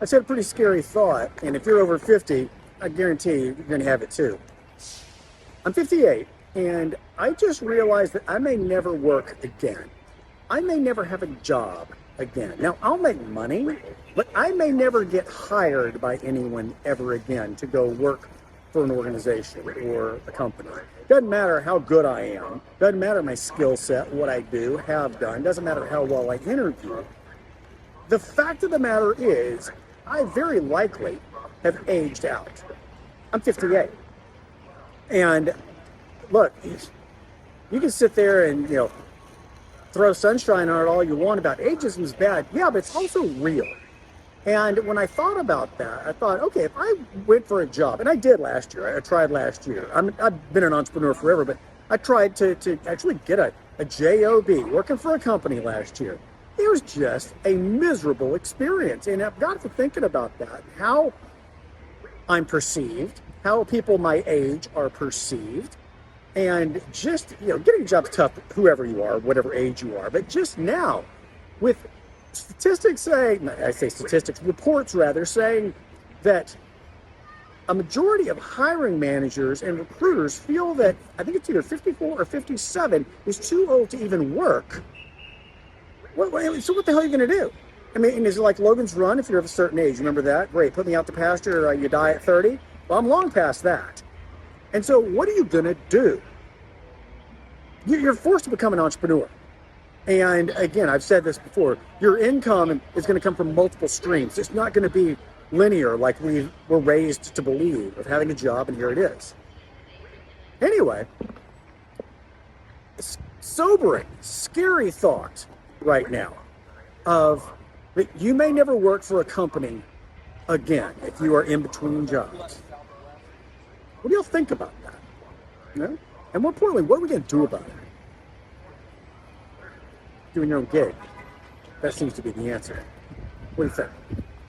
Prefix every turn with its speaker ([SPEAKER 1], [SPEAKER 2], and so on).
[SPEAKER 1] I said a pretty scary thought, and if you're over 50, I guarantee you're going to have it too. I'm 58, and I just realized that I may never work again. I may never have a job again. Now, I'll make money, but I may never get hired by anyone ever again to go work for an organization or a company. Doesn't matter how good I am. Doesn't matter my skill set, what I do, have done. Doesn't matter how well I interview. The fact of the matter is, I very likely have aged out. I'm 58. And look, you can sit there and, throw sunshine on it all you want about ageism is bad. Yeah, but it's also real. And when I thought about that, I thought, okay, if I went for a job, and I did last year, I tried last year. I've been an entrepreneur forever, but I tried to actually get a job, working for a company last year. It was just a miserable experience. And I've got to thinking about that, how I'm perceived, how people my age are perceived. And just, getting a job's tough, whoever you are, whatever age you are. But just now, with statistics saying, I say statistics, reports rather, saying that a majority of hiring managers and recruiters feel that, I think it's either 54 or 57, is too old to even work. So what the hell are you going to do? I mean, is it like Logan's Run if you're of a certain age? Remember that? Great, put me out to pasture, you die at 30? Well, I'm long past that. And so what are you going to do? You're forced to become an entrepreneur. And again, I've said this before, your income is going to come from multiple streams. It's not going to be linear like we were raised to believe, of having a job and here it is. Anyway, sobering, scary thought right now of that you may never work for a company again if you are in between jobs. What do y'all think about that? And more importantly, what are we going to do about it? Doing your own gig. That seems to be the answer. What do you think?